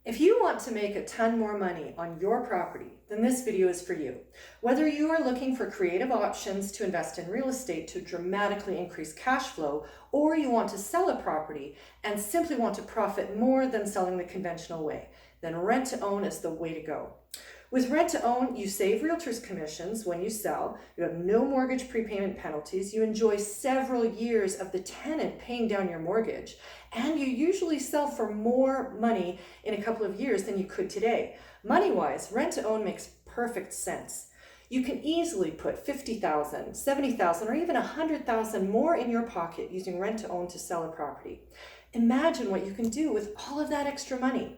If you want to make a ton more money on your property, then this video is for you. Whether you are looking for creative options to invest in real estate to dramatically increase cash flow, or you want to sell a property and simply want to profit more than selling the conventional way, then rent to own is the way to go. With rent to own, you save realtors' commissions when you sell, you have no mortgage prepayment penalties, you enjoy several years of the tenant paying down your mortgage, and you usually sell for more money in a couple of years than you could today. Money-wise, rent to own makes perfect sense. You can easily put $50,000, $70,000, or even $100,000 more in your pocket using rent to own to sell a property. Imagine what you can do with all of that extra money.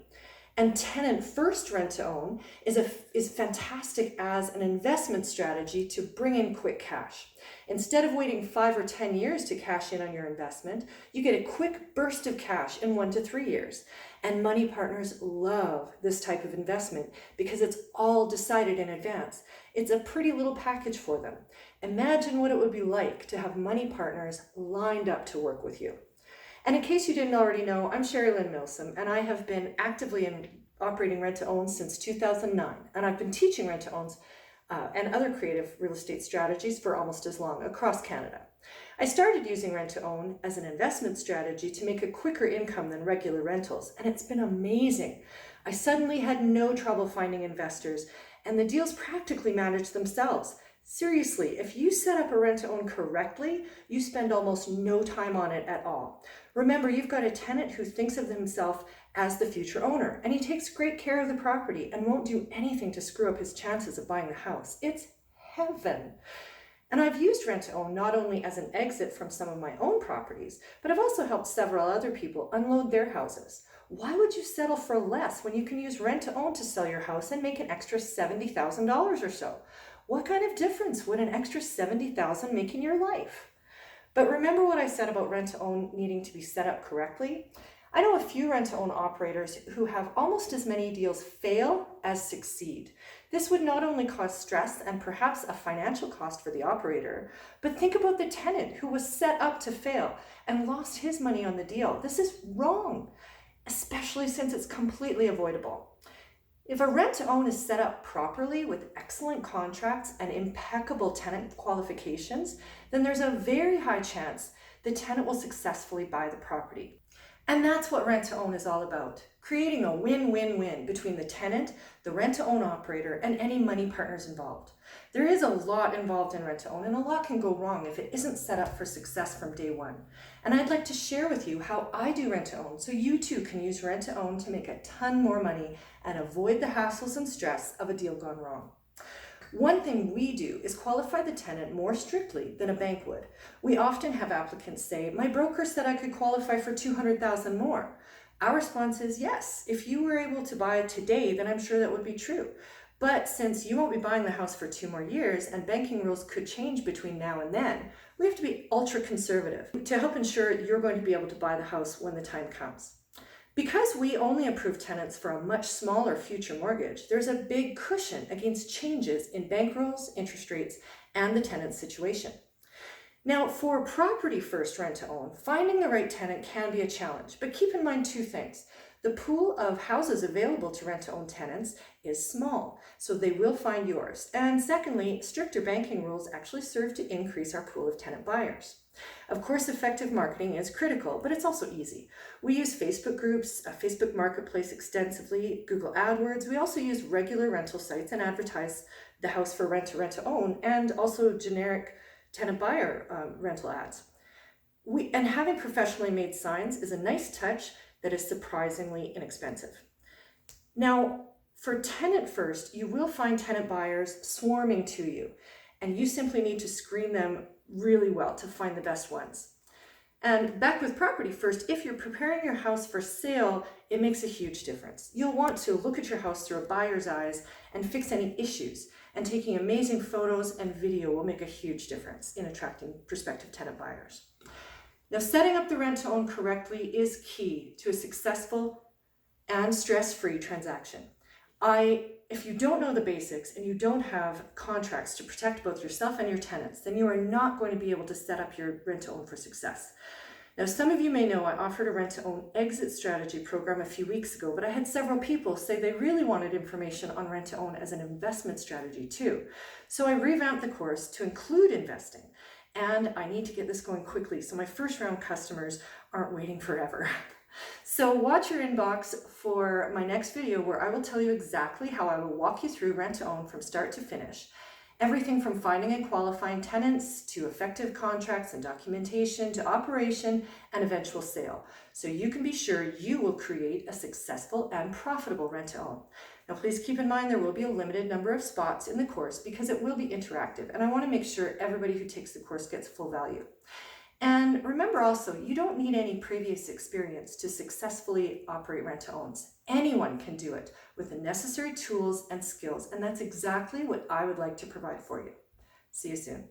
And tenant first rent to own is fantastic as an investment strategy to bring in quick cash. Instead of waiting 5 or 10 years to cash in on your investment, you get a quick burst of cash in 1 to 3 years. And money partners love this type of investment because it's all decided in advance. It's a pretty little package for them. Imagine what it would be like to have money partners lined up to work with you. And in case you didn't already know, I'm Sherry Lynn Milsom, and I have been actively operating rent-to-own since 2009, and I've been teaching rent-to-owns and other creative real estate strategies for almost as long across Canada. I started using rent-to-own as an investment strategy to make a quicker income than regular rentals, and it's been amazing. I suddenly had no trouble finding investors, and the deals practically managed themselves. Seriously, if you set up a rent-to-own correctly, you spend almost no time on it at all. Remember, you've got a tenant who thinks of himself as the future owner, and he takes great care of the property and won't do anything to screw up his chances of buying the house. It's heaven. And I've used rent-to-own not only as an exit from some of my own properties, but I've also helped several other people unload their houses. Why would you settle for less when you can use rent-to-own to sell your house and make an extra $70,000 or so? What kind of difference would an extra $70,000 make in your life? But remember what I said about rent-to-own needing to be set up correctly? I know a few rent-to-own operators who have almost as many deals fail as succeed. This would not only cause stress and perhaps a financial cost for the operator, but think about the tenant who was set up to fail and lost his money on the deal. This is wrong, especially since it's completely avoidable. If a rent-to-own is set up properly with excellent contracts and impeccable tenant qualifications, then there's a very high chance the tenant will successfully buy the property. And that's what rent-to-own is all about, creating a win-win-win between the tenant, the rent-to-own operator, and any money partners involved. There is a lot involved in rent-to-own, and a lot can go wrong if it isn't set up for success from day one. And I'd like to share with you how I do rent-to-own so you too can use rent-to-own to make a ton more money and avoid the hassles and stress of a deal gone wrong. One thing we do is qualify the tenant more strictly than a bank would. We often have applicants say, "My broker said I could qualify for $200,000 more." Our response is yes. If you were able to buy it today, then I'm sure that would be true. But since you won't be buying the house for 2 more years and banking rules could change between now and then, we have to be ultra conservative to help ensure you're going to be able to buy the house when the time comes. Because we only approve tenants for a much smaller future mortgage, there's a big cushion against changes in bank rules, interest rates, and the tenant's situation. Now, for property first rent to own, finding the right tenant can be a challenge, but keep in mind 2 things. The pool of houses available to rent to own tenants is small, so they will find yours. And secondly, stricter banking rules actually serve to increase our pool of tenant buyers. Of course, effective marketing is critical, but it's also easy. We use Facebook groups, a Facebook marketplace extensively, Google AdWords. We also use regular rental sites and advertise the house for rent to own, and also generic tenant buyer rental ads. And having professionally made signs is a nice touch that is surprisingly inexpensive. Now, for tenant first, you will find tenant buyers swarming to you, and you simply need to screen them really well to find the best ones. And back with property first, if you're preparing your house for sale, it makes a huge difference. You'll want to look at your house through a buyer's eyes and fix any issues, and taking amazing photos and video will make a huge difference in attracting prospective tenant buyers. Now, setting up the rent-to-own correctly is key to a successful and stress-free transaction. If you don't know the basics and you don't have contracts to protect both yourself and your tenants, then you are not going to be able to set up your rent-to-own for success. Now, some of you may know I offered a rent-to-own exit strategy program a few weeks ago, but I had several people say they really wanted information on rent-to-own as an investment strategy too. So I revamped the course to include investing, and I need to get this going quickly so my first round customers aren't waiting forever. So watch your inbox for my next video where I will tell you exactly how I will walk you through rent-to-own from start to finish. Everything from finding and qualifying tenants to effective contracts and documentation to operation and eventual sale. So you can be sure you will create a successful and profitable rent-to-own. Now please keep in mind there will be a limited number of spots in the course because it will be interactive, and I want to make sure everybody who takes the course gets full value. And remember also, you don't need any previous experience to successfully operate rent-to-owns. Anyone can do it with the necessary tools and skills, and that's exactly what I would like to provide for you. See you soon.